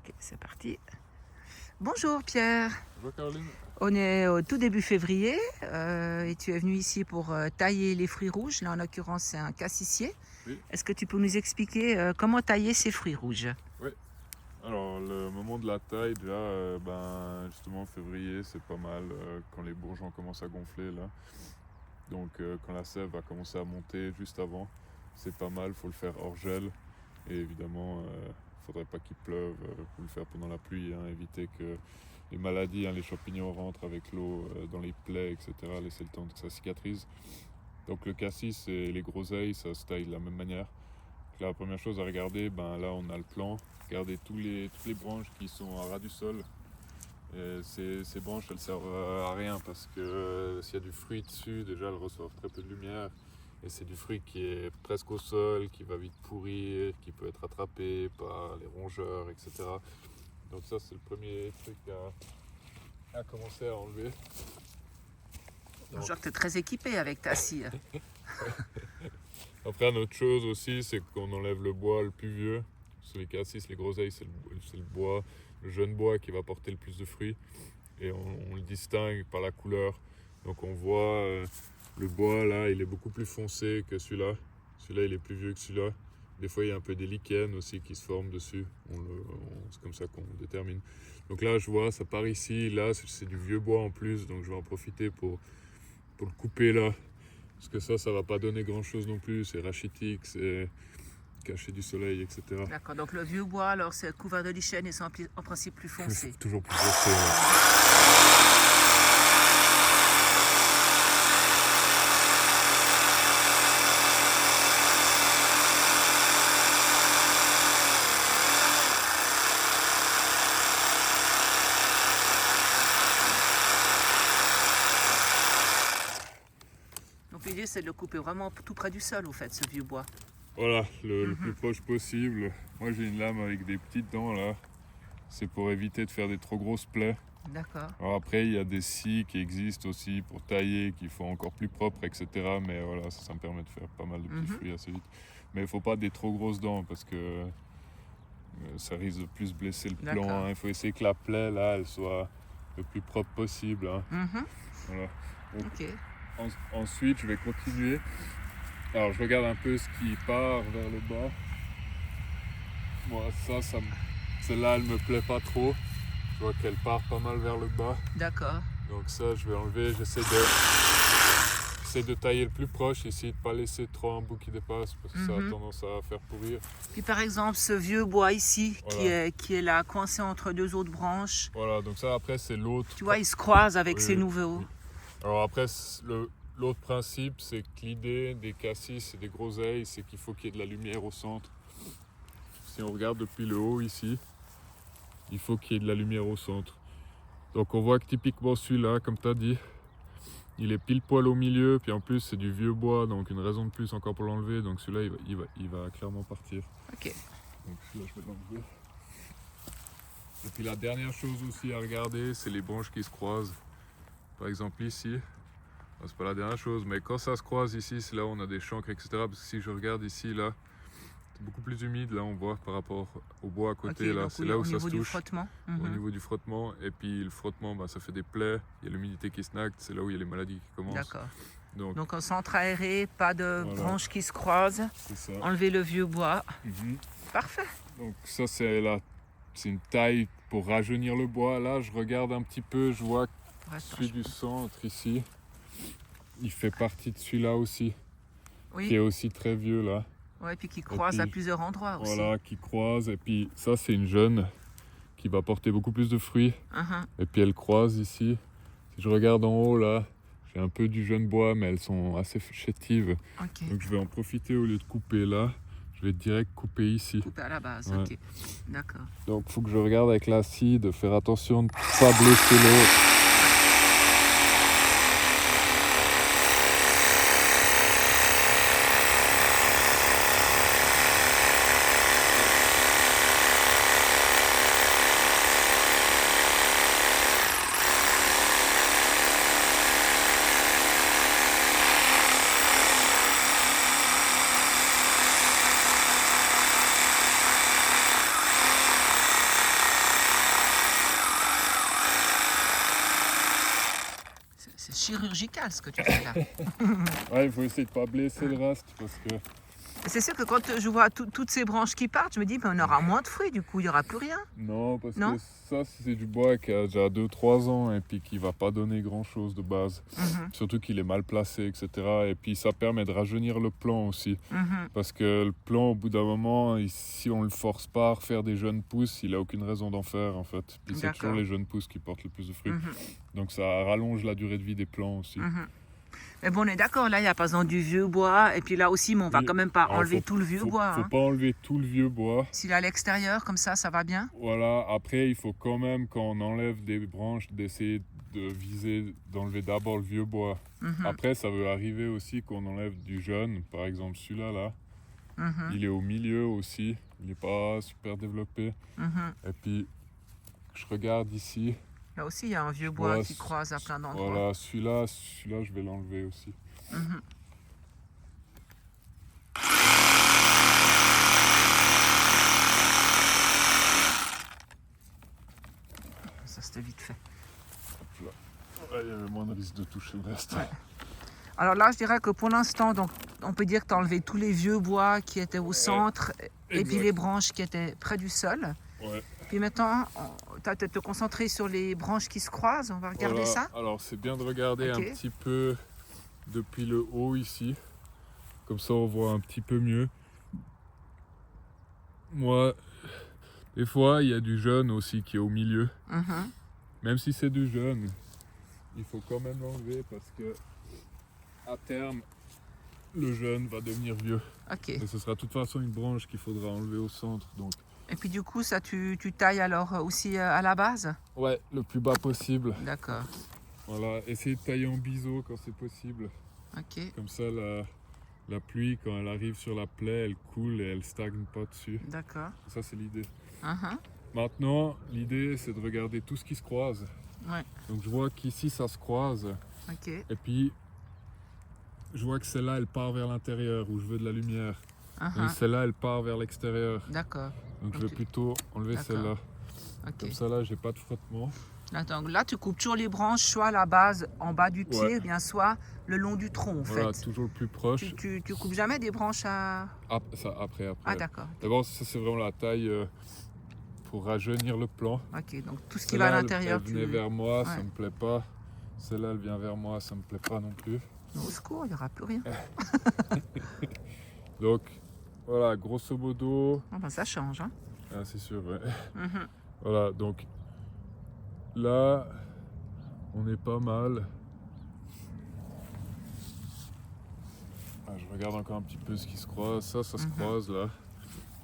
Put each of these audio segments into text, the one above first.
Ok, c'est parti. Bonjour Pierre. Bonjour Caroline. On est au tout début février et tu es venu ici pour tailler les fruits rouges. Là, en l'occurrence, c'est un cassissier. Oui. Est-ce que tu peux nous expliquer comment tailler ces fruits rouges? Oui. Alors le moment de la taille, déjà, justement février, c'est pas mal quand les bourgeons commencent à gonfler là. Donc quand la sève va commencer à monter juste avant, c'est pas mal. Faut le faire hors gel et évidemment, faudrait pas qu'il pleuve. Faut le faire pendant la pluie, éviter que les maladies, les champignons rentrent avec l'eau dans les plaies, etc. Laisser le temps que ça cicatrise. Donc le cassis et les groseilles, ça se taille de la même manière. Donc, la première chose à regarder, là on a le plan. Regardez toutes les branches qui sont à ras du sol. Et ces branches, elles servent à rien parce que s'il y a du fruit dessus, déjà elles reçoivent très peu de lumière. Et c'est du fruit qui est presque au sol, qui va vite pourrir, qui peut être attrapé par les rongeurs, etc. Donc ça c'est le premier truc à commencer à enlever. Je vois que tu es très équipé avec ta scie. Après, une autre chose aussi, c'est qu'on enlève le bois le plus vieux. Sur les cassis, les groseilles, c'est le bois, le jeune bois qui va porter le plus de fruits. Et on le distingue par la couleur. Donc on voit le bois là, il est beaucoup plus foncé que celui-là. Celui-là, il est plus vieux que celui-là. Des fois, il y a un peu des lichens aussi qui se forment dessus. C'est comme ça qu'on détermine. Donc là, je vois, ça part ici. Là, c'est du vieux bois en plus. Donc je vais en profiter pour le couper là. Parce que ça va pas donner grand chose non plus, c'est rachitique, c'est caché du soleil, etc. D'accord, donc le vieux bois, alors c'est couvert de lichen et c'est en principe plus foncé. Toujours plus foncé. Ouais. Donc l'idée c'est de le couper vraiment tout près du sol, au fait, ce vieux bois. Voilà, le plus proche possible. Moi j'ai une lame avec des petites dents là. C'est pour éviter de faire des trop grosses plaies. D'accord. Alors après il y a des scies qui existent aussi pour tailler, qui font encore plus propre, etc. Mais voilà, ça me permet de faire pas mal de petits fruits assez vite. Mais il faut pas des trop grosses dents parce que ça risque de plus blesser le plan. Il faut essayer que la plaie là, elle soit le plus propre possible. Voilà. Donc, ok. Ensuite, je vais continuer. Alors, je regarde un peu ce qui part vers le bas. Moi, celle-là, elle me plaît pas trop. Je vois qu'elle part pas mal vers le bas. D'accord. Donc ça, je vais enlever. J'essaie de tailler le plus proche, essayer de pas laisser trop un bout qui dépasse parce que ça a tendance à faire pourrir. Puis par exemple, ce vieux bois ici, voilà. qui est là, coincé entre deux autres branches. Voilà, donc ça, après, c'est l'autre. Tu vois, il se croise avec ces nouveaux. Oui. Alors après, l'autre principe, c'est que l'idée des cassis et des groseilles, c'est qu'il faut qu'il y ait de la lumière au centre. Si on regarde depuis le haut ici, il faut qu'il y ait de la lumière au centre. Donc on voit que typiquement celui-là, comme tu as dit, il est pile poil au milieu, puis en plus c'est du vieux bois, donc une raison de plus encore pour l'enlever. Donc celui-là, il va clairement partir. Ok. Donc celui-là, je vais l'enlever. Et puis la dernière chose aussi à regarder, c'est les branches qui se croisent. Par exemple ici, c'est pas la dernière chose, mais quand ça se croise ici, c'est là où on a des chancres, etc. Parce que si je regarde ici, là, c'est beaucoup plus humide, là on voit par rapport au bois à côté, là, c'est là où ça se touche. Frottement. Au niveau du frottement, et puis le frottement, ça fait des plaies, il y a l'humidité qui se nacte, c'est là où il y a les maladies qui commencent. D'accord. Donc en centre aéré, pas de branches qui se croisent, c'est ça. Enlever le vieux bois. Parfait. Donc ça c'est une taille pour rajeunir le bois. Là je regarde un petit peu, je vois celui du centre ici, il fait partie de celui-là aussi, qui est aussi très vieux là. Ouais, puis qui croise à plusieurs endroits aussi. Voilà, qui croise, et puis ça c'est une jeune qui va porter beaucoup plus de fruits. Et puis elle croise ici. Si je regarde en haut là, j'ai un peu du jeune bois, mais elles sont assez chétives. Donc je vais en profiter au lieu de couper là. Je vais direct couper ici. Couper à la base, ok. D'accord. Donc il faut que je regarde avec la scie, de faire attention de ne pas blesser l'autre. chirurgical ce que tu fais là. Ouais, il faut essayer de pas blesser le reste parce que C'est sûr que quand je vois toutes ces branches qui partent, je me dis, mais on aura moins de fruits, du coup, il n'y aura plus rien. non, parce Non que ça c'est du bois qui a déjà 2-3 ans et puis qui va pas donner grand chose de base. Mhm, Surtout qu'il est mal placé, etc. Et puis ça permet de rajeunir le plant aussi. mhm. Parce que le plant, au bout d'un moment, si on le force pas à refaire des jeunes pousses, il a aucune raison d'en faire en fait. Puis c'est toujours D'accord. les jeunes pousses qui portent le plus de fruits. Mhm, Donc ça rallonge la durée de vie des plants aussi. mhm. Mais bon, on est d'accord, là, il y a par exemple du vieux bois, et puis là aussi, mais on va Oui. quand même pas Alors, enlever tout le vieux faut bois. faut Hein. pas enlever tout le vieux bois. S'il est à l'extérieur, comme ça va bien. Voilà, après il faut quand même, quand on enlève des branches, d'essayer de viser, d'enlever d'abord le vieux bois. Mhm, Après, ça veut arriver aussi qu'on enlève du jeune, par exemple celui-là, là. mhm, Il est au milieu aussi, il n'est pas super développé. mhm. Et puis, je regarde ici, Là aussi, il y a un vieux bois voilà, qui croise à plein d'endroits. voilà, celui-là, je vais l'enlever aussi. Mhm. Ça, c'était vite fait. Ouais, il y avait moins de risque de toucher le reste. Ouais. Alors là, je dirais que pour l'instant, donc, on peut dire que tu as enlevé tous les vieux bois qui étaient au centre et puis exact. les branches qui étaient près du sol. Ouais. Puis maintenant, tu vas te concentrer sur les branches qui se croisent. On va regarder Voilà. ça. Alors c'est bien de regarder Ok. un petit peu depuis le haut ici. Comme ça on voit un petit peu mieux. Moi, des fois il y a du jeune aussi qui est au milieu. Mhm. Même si c'est du jeune, il faut quand même l'enlever parce que à terme, le jeune va devenir vieux. Ok. Et ce sera de toute façon une branche qu'il faudra enlever au centre. Donc Et puis du coup, ça, tu tailles alors aussi à la base. ouais, le plus bas possible. D'accord. Voilà, essayer de tailler en biseau quand c'est possible. Ok. Comme ça, la pluie, quand elle arrive sur la plaie, elle coule et elle stagne pas dessus. D'accord. Ça, c'est l'idée. Mhm. Maintenant, l'idée, c'est de regarder tout ce qui se croise. Ouais. Donc, je vois qu'ici, ça se croise. Ok. Et puis, je vois que celle-là, elle part vers l'intérieur, où je veux de la lumière. Mhm. Et celle-là, elle part vers l'extérieur. D'accord. Donc, je vais Ok. plutôt enlever D'accord. celle-là. Ok. Comme ça, là, j'ai pas de frottement. Donc là, tu coupes toujours les branches, soit à la base, en bas du pied, Ouais. ou bien soit le long du tronc, en Voilà, fait. toujours le plus proche. Tu coupes jamais des branches à... Ça, après. Ah, d'accord. D'abord, ça, c'est vraiment la taille pour rajeunir le plant. Ok, donc tout ce qui va à Celle-là, l'intérieur, elle venait vers moi, ça Ouais. me plaît pas. Celle-là, elle vient vers moi, ça me plaît pas non plus. Au secours, il n'y aura plus rien. Donc, voilà, grosso modo, Ah ben, ça change, hein. c'est sûr, ouais. Mhm. Voilà, donc là, on est pas mal. Je regarde encore un petit peu ce qui se croise. Ça se Mhm. croise là.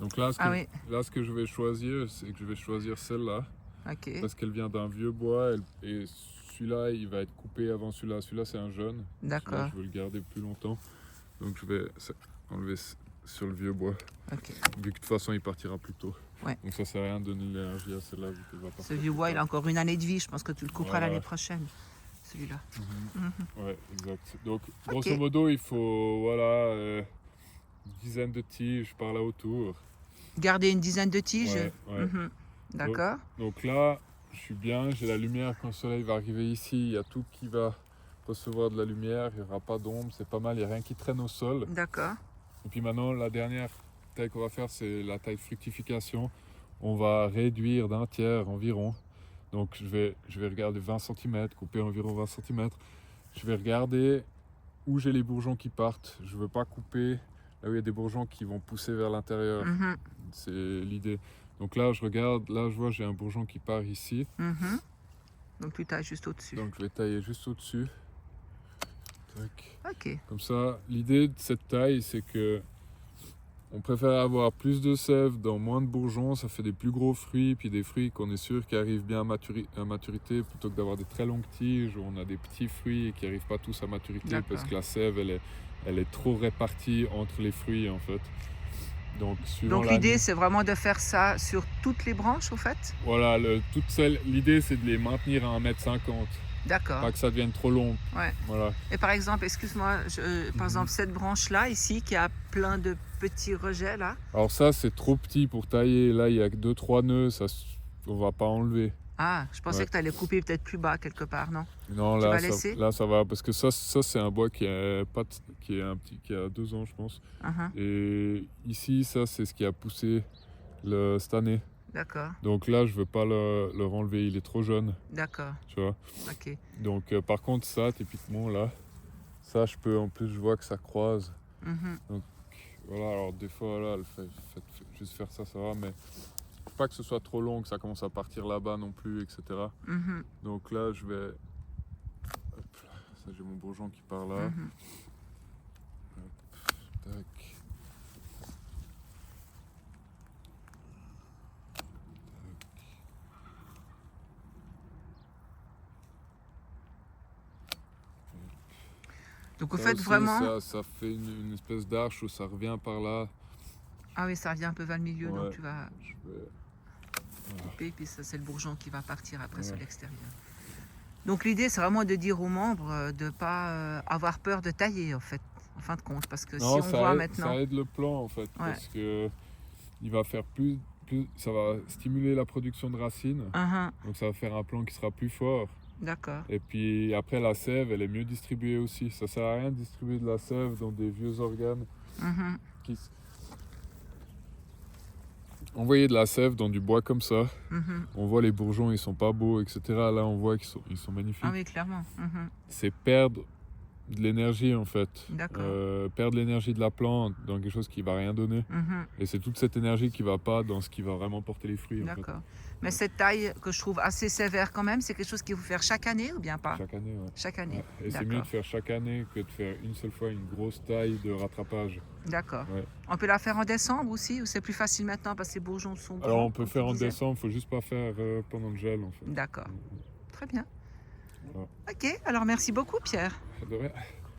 Donc là, Ah oui. là, ce que je vais choisir, c'est que je vais choisir celle-là. Ok. Parce qu'elle vient d'un vieux bois et celui-là, il va être coupé avant celui-là. Celui-là, c'est un jeune. Celui-là, D'accord. je veux le garder plus longtemps. Donc je vais enlever sur le vieux bois. Ok. Vu que de toute façon, il partira plus tôt. Ouais. Donc ça sert à rien de donner de l'énergie à celle-là vu qu'elle va partir. Ce vieux bois, il a encore une année de vie. Je pense que tu le couperas Voilà. l'année prochaine, celui-là. Ouais, exact. Donc grosso Ok. modo, il faut voilà, une dizaine de tiges par là autour. Garder une dizaine de tiges. Ouais, ouais. Mhm. D'accord. Donc là, je suis bien, j'ai la lumière quand le soleil va arriver ici. Il y a tout qui va recevoir de la lumière, il n'y aura pas d'ombre, c'est pas mal, il n'y a rien qui traîne au sol. D'accord. Et puis maintenant, la dernière taille qu'on va faire, c'est la taille fructification. On va réduire d'un tiers environ. Donc je vais regarder 20 cm, couper environ 20 cm. Je vais regarder où j'ai les bourgeons qui partent. Je ne veux pas couper là où il y a des bourgeons qui vont pousser vers l'intérieur. Mhm. C'est l'idée. Donc là, je regarde, là je vois j'ai un bourgeon qui part ici. Mhm. Donc tu tailles juste au-dessus. Donc je vais tailler juste au-dessus. Tac. Ok. Comme ça, l'idée de cette taille, c'est que on préfère avoir plus de sève dans moins de bourgeons, ça fait des plus gros fruits, puis des fruits qu'on est sûr qui arrivent bien à maturité, plutôt que d'avoir des très longues tiges où on a des petits fruits et qui n'arrivent pas tous à maturité D'accord. parce que la sève, elle est trop répartie entre les fruits en fait. Donc, Donc l'idée, c'est vraiment de faire ça sur toutes les branches, au fait. Voilà, l'idée c'est de les maintenir à 1,50 m. D'accord. Pas que ça devienne trop long. Ouais. Voilà. Et par exemple, excuse-moi, par exemple, cette branche-là, ici, qui a plein de petits rejets, là. Alors ça, c'est trop petit pour tailler. Là, il y a que 2-3 nœuds. on va pas enlever. Ah, je pensais Ouais. que tu allais couper peut-être plus bas quelque part, non? Non, Tu vas là, laisser? ça va, parce que ça c'est un bois qui est pas, qui est un petit, qui a 2 ans, je pense. Mhm. Et ici, ça, c'est ce qui a poussé cette année. D'accord, Donc là, je veux pas le renlever, il est trop jeune, d'accord, tu vois. ok. Donc par contre, ça, typiquement, là, ça, je peux, en plus, je vois que ça croise. Mhm. Donc voilà, alors des fois, là, juste faire ça, ça va, mais faut pas que ce soit trop long, que ça commence à partir là-bas non plus, etc. Mhm. Donc là, je vais... Hop là, ça, j'ai mon bourgeon qui part là. Mhm. Tac. Donc, vous Ça faites aussi, vraiment. ça fait une espèce d'arche où ça revient par là. Ah oui, ça revient un peu vers le milieu, donc Ouais, tu vas je vais... couper, puis ça, c'est le bourgeon qui va partir après sur Ouais. l'extérieur. Donc, l'idée, c'est vraiment de dire aux membres de ne pas avoir peur de tailler, en fait, en fin de compte. Parce que si Non, on voit maintenant. ça aide le plant en fait, Ouais. parce que il va faire plus, ça va stimuler la production de racines, Mhm. donc ça va faire un plant qui sera plus fort. D'accord. Et puis après, la sève, elle est mieux distribuée aussi. Ça sert à rien de distribuer de la sève dans des vieux organes. Mhm. Envoyer de la sève dans du bois comme ça, Mhm. on voit les bourgeons, ils sont pas beaux, etc. Là, on voit ils sont magnifiques. Ah oui, clairement. Mhm. C'est perdre de l'énergie en fait. D'accord. Perdre l'énergie de la plante dans quelque chose qui va rien donner. Mhm. Et c'est toute cette énergie qui va pas dans ce qui va vraiment porter les fruits en fait. D'accord. Mais cette taille que je trouve assez sévère quand même, c'est quelque chose qu'il faut faire chaque année ou bien pas? Chaque année, ouais. Chaque année. Ouais. Et c'est mieux de faire chaque année que de faire une seule fois une grosse taille de rattrapage. D'accord. Ouais. On peut la faire en décembre aussi ou c'est plus facile maintenant parce que les bourgeons sont grands? Alors on peut comme faire tu en disais? décembre, faut juste pas faire pendant le gel en fait. D'accord. Très bien. Voilà. Ok, alors merci beaucoup Pierre. De rien.